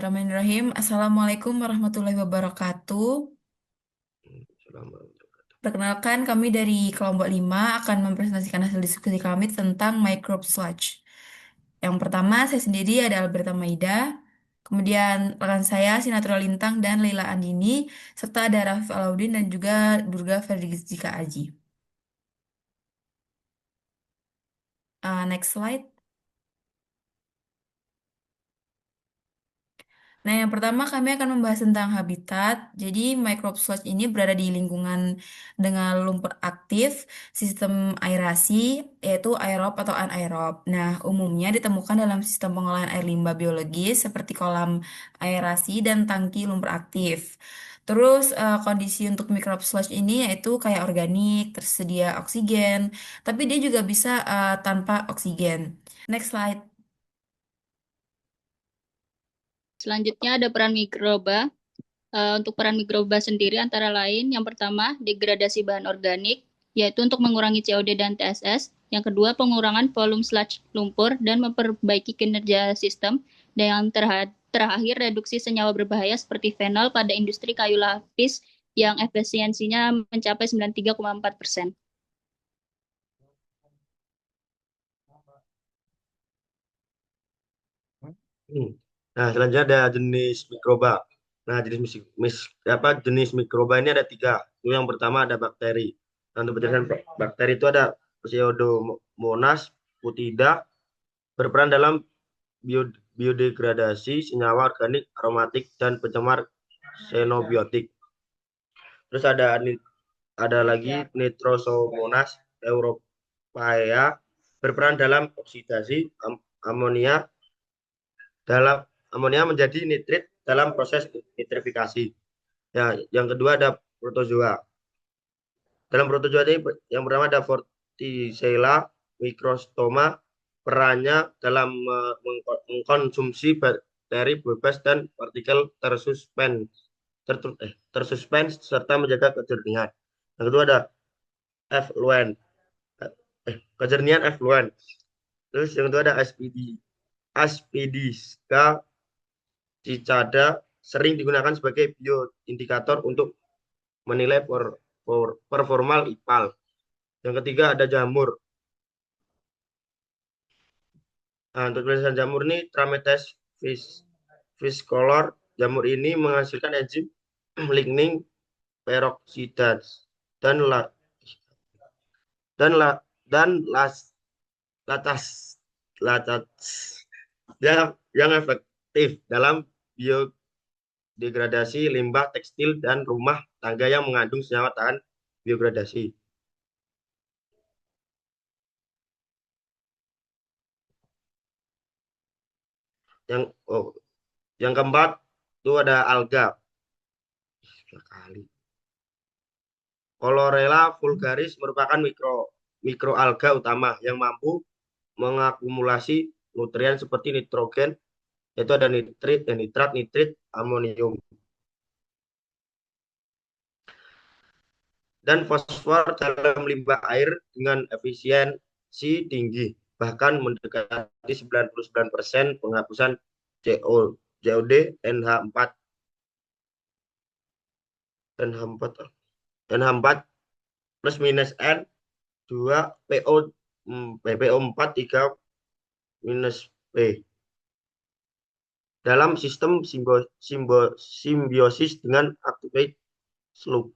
Bismillahirrahmanirrahim. Assalamualaikum warahmatullahi wabarakatuh. Selama Perkenalkan, kami dari kelompok 5 akan mempresentasikan hasil diskusi kami tentang microbe sludge. Yang pertama, saya sendiri ada Alberta Maida, kemudian rekan saya Sinatura Lintang dan Leila Andini, serta ada Rafif Alaudin dan juga Durga Ferdizika Aji. Next slide. Nah, yang pertama kami akan membahas tentang habitat. Jadi, microbe sludge ini berada di lingkungan dengan lumpur aktif, sistem aerasi, yaitu aerob atau anaerob. Nah, umumnya ditemukan dalam sistem pengolahan air limbah biologis seperti kolam aerasi dan tangki lumpur aktif. Terus, kondisi untuk microbe sludge ini yaitu kayak organik, tersedia oksigen, tapi dia juga bisa tanpa oksigen. Next slide. Selanjutnya ada peran mikroba. Untuk peran mikroba sendiri antara lain, yang pertama, degradasi bahan organik, yaitu untuk mengurangi COD dan TSS. Yang kedua, pengurangan volume sludge lumpur dan memperbaiki kinerja sistem. Dan yang terakhir, reduksi senyawa berbahaya seperti fenol pada industri kayu lapis yang efisiensinya mencapai 93,4%. Nah, selanjutnya ada jenis mikroba. Nah, jenis mikroba ini ada tiga. Itu yang pertama ada bakteri. Nah, untuk penjelasan bakteri itu ada Pseudomonas putida berperan dalam biodegradasi senyawa organik, aromatik, dan pencemar xenobiotik. Terus ada lagi Nitrosomonas europaea berperan dalam oksidasi amonia dalam amonia menjadi nitrit dalam proses nitrifikasi. Ya, yang kedua ada protozoa. Dalam protozoa ini yang pertama ada Vorticella microstoma, perannya dalam mengkonsumsi bakteri bebas dan partikel tersuspens serta menjaga kejernihan. Yang kedua ada effluent, kejernihan effluent. Terus yang kedua ada Aspidiska cicada sering digunakan sebagai bioindikator untuk menilai performal IPAL. Yang ketiga ada jamur. Nah, untuk tulisan jamur ini Trametes viscolor. Jamur ini menghasilkan enzim lignin peroksidase dan la, dan la, dan las, latas latas yang efektif dalam biodegradasi limbah tekstil dan rumah tangga yang mengandung senyawa tahan biodegradasi. Yang oh, yang keempat itu ada alga. Sekali. Chlorella vulgaris merupakan mikroalga utama yang mampu mengakumulasi nutrien seperti nitrogen, yaitu ada nitrit dan nitrat, nitrit, amonium, dan fosfor dalam limbah air dengan efisiensi tinggi, bahkan mendekati 99% penghapusan COD, NH4 NH4 NH4 plus minus N 2 PO PO4 3 minus P dalam sistem simbiosis dengan activate slope.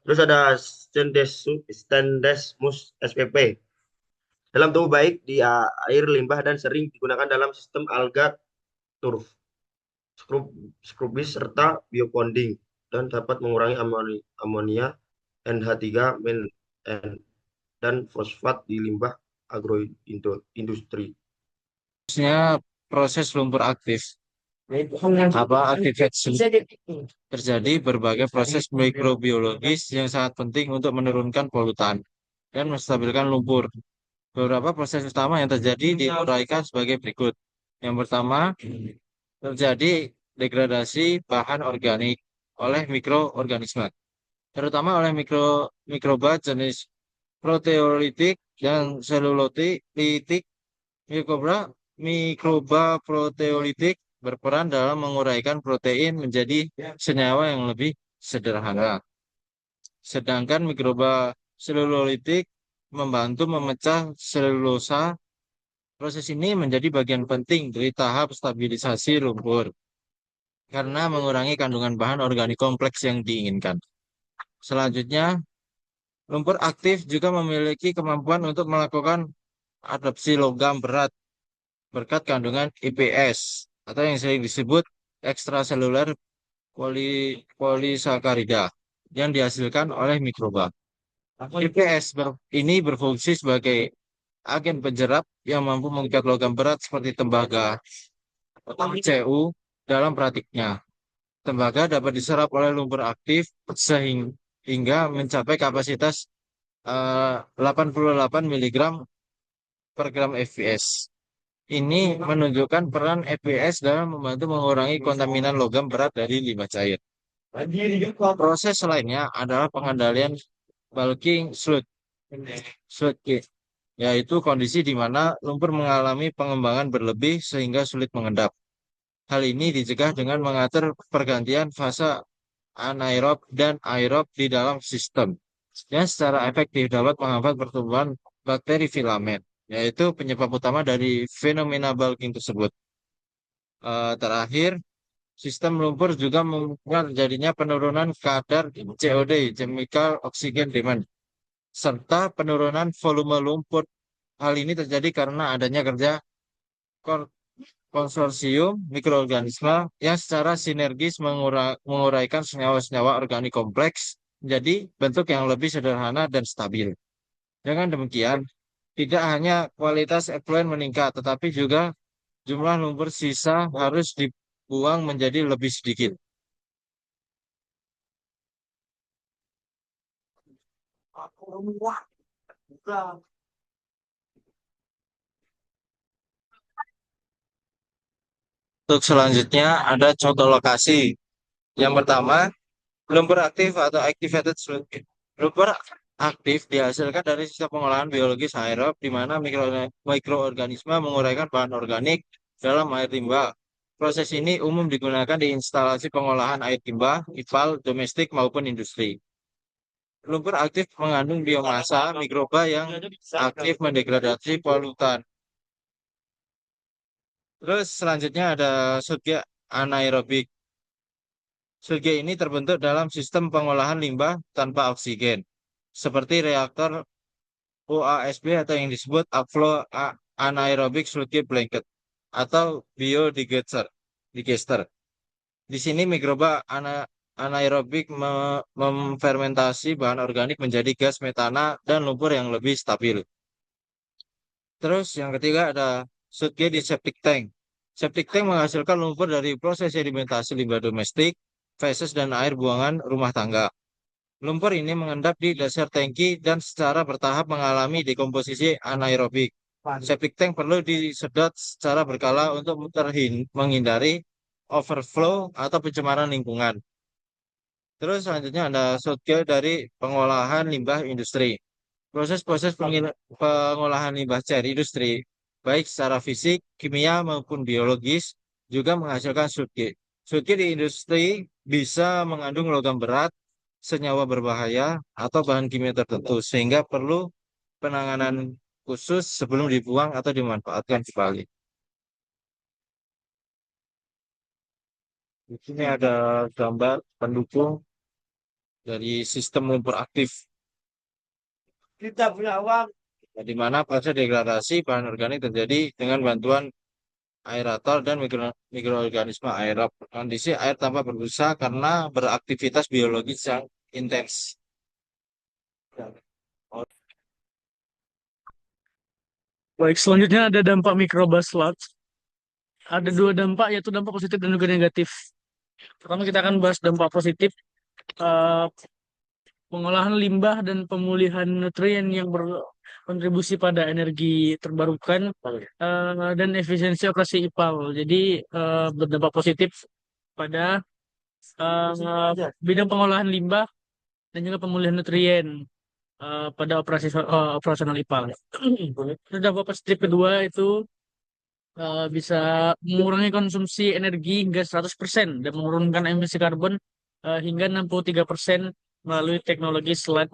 Terus ada Stendesmus spp. Dalam tubuh baik di air limbah dan sering digunakan dalam sistem alga turf, skrubis serta bioponding dan dapat mengurangi amonia NH3 dan fosfat di limbah agroindustri. Proses lumpur aktif aktivasi terjadi berbagai proses mikrobiologis yang sangat penting untuk menurunkan polutan dan menstabilkan lumpur. Beberapa proses utama yang terjadi diuraikan sebagai berikut. Yang pertama, terjadi degradasi bahan organik oleh mikroorganisme, terutama oleh mikroba jenis proteolitik, dan selulotik. Mikroba, mikroba proteolitik berperan dalam menguraikan protein menjadi senyawa yang lebih sederhana. Sedangkan mikroba selulolitik membantu memecah selulosa. Proses ini menjadi bagian penting dari tahap stabilisasi lumpur karena mengurangi kandungan bahan organik kompleks yang diinginkan. Selanjutnya, lumpur aktif juga memiliki kemampuan untuk melakukan adopsi logam berat berkat kandungan IPS atau yang sering disebut ekstraseluler polisakarida yang dihasilkan oleh mikroba. IPS ini berfungsi sebagai agen penjerap yang mampu mengikat logam berat seperti tembaga atau Cu dalam praktiknya. Tembaga dapat diserap oleh lumpur aktif sehingga mencapai kapasitas 88 mg per gram fps. Ini menunjukkan peran EPS dalam membantu mengurangi kontaminan logam berat dari limbah cair. Proses lainnya adalah pengendalian bulking sludge, yaitu kondisi di mana lumpur mengalami pengembangan berlebih sehingga sulit mengendap. Hal ini dicegah dengan mengatur pergantian fase anaerob dan aerob di dalam sistem, yang secara efektif dapat menghambat pertumbuhan bakteri filamen, yaitu penyebab utama dari fenomena bulking tersebut. Terakhir, sistem lumpur juga memungkinkan terjadinya penurunan kadar COD, chemical oxygen demand, serta penurunan volume lumpur. Hal ini terjadi karena adanya kerja konsorsium mikroorganisme yang secara sinergis menguraikan senyawa-senyawa organik kompleks menjadi bentuk yang lebih sederhana dan stabil. Dengan demikian, tidak hanya kualitas effluent meningkat, tetapi juga jumlah lumpur sisa harus dibuang menjadi lebih sedikit. Untuk selanjutnya ada contoh lokasi. Yang pertama, lumpur aktif atau activated sludge. Lumpur aktif dihasilkan dari sistem pengolahan biologis aerob di mana mikroorganisme menguraikan bahan organik dalam air limbah. Proses ini umum digunakan di instalasi pengolahan air limbah, IPAL, domestik maupun industri. Lumpur aktif mengandung biomasa mikroba yang aktif mendegradasi polutan. Terus selanjutnya ada surga anaerobik. Surga ini terbentuk dalam sistem pengolahan limbah tanpa oksigen, seperti reaktor UASB atau yang disebut upflow anaerobic sludge blanket atau biodigester. Di sini mikroba anaerobik memfermentasi bahan organik menjadi gas metana dan lumpur yang lebih stabil. Terus yang ketiga ada sludge di septic tank. Septic tank menghasilkan lumpur dari proses sedimentasi limbah domestik, feses dan air buangan rumah tangga. Lumpur ini mengendap di dasar tangki dan secara bertahap mengalami dekomposisi anaerobik. Septic tank perlu disedot secara berkala untuk menghindari overflow atau pencemaran lingkungan. Terus selanjutnya ada sludge dari pengolahan limbah industri. Proses-proses pengolahan limbah cair industri, baik secara fisik, kimia maupun biologis, juga menghasilkan sludge. Sludge di industri bisa mengandung logam berat, senyawa berbahaya, atau bahan kimia tertentu, sehingga perlu penanganan khusus sebelum dibuang atau dimanfaatkan kembali. Di sini ada gambar pendukung dari sistem lumpur aktif. Kita punya uang. Di mana proses degradasi bahan organik terjadi dengan bantuan aerator dan mikroorganisme aerob. Kondisi air tanpa berbusa karena beraktivitas biologis yang intens. Baik, selanjutnya ada dampak mikroba sludge. Ada dua dampak, yaitu dampak positif dan juga negatif. Pertama kita akan bahas dampak positif, eh, pengolahan limbah dan pemulihan nutrien yang berkontribusi pada energi terbarukan dan efisiensi operasi IPAL. Jadi berdampak positif pada bidang pengolahan limbah dan juga pemulihan nutrien. pada operasional IPA. Terus dampak positif kedua itu bisa mengurangi konsumsi energi hingga 100% dan menurunkan emisi karbon hingga 63% melalui teknologi SLAD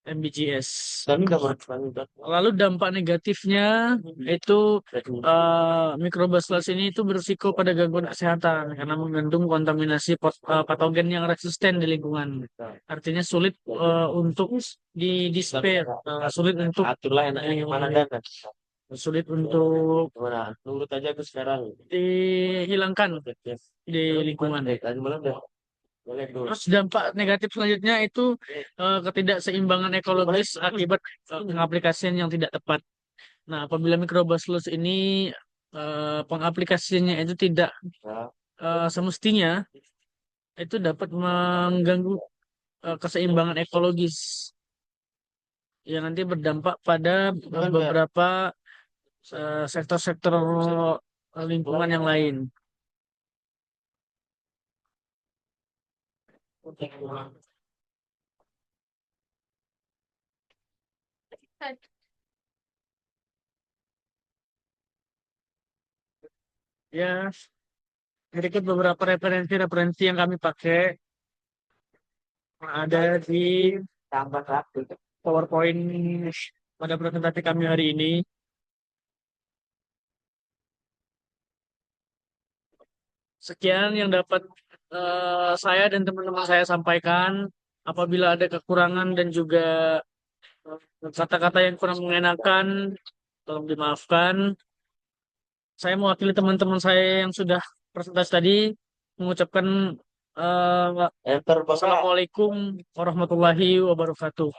MBGS. Lalu dampak negatifnya itu mikrobacillus ini itu berisiko pada gangguan kesehatan karena mengandung kontaminasi patogen yang resisten di lingkungan. Artinya sulit untuk di-disper, sulit untuk dihilangkan di lingkungan. Terus dampak negatif selanjutnya itu ketidakseimbangan ekologis akibat pengaplikasian yang tidak tepat. Nah, apabila mikrobacillus ini pengaplikasiannya itu tidak semestinya, itu dapat mengganggu keseimbangan ekologis yang nanti berdampak pada beberapa sektor-sektor lingkungan yang lain. Ya, berikut beberapa referensi yang kami pakai ada di PowerPoint pada presentasi kami hari ini. Sekian yang dapat saya dan teman-teman saya sampaikan. Apabila ada kekurangan dan juga kata-kata yang kurang mengenakan, tolong dimaafkan. Saya mewakili teman-teman saya yang sudah presentasi tadi mengucapkan Assalamualaikum warahmatullahi wabarakatuh.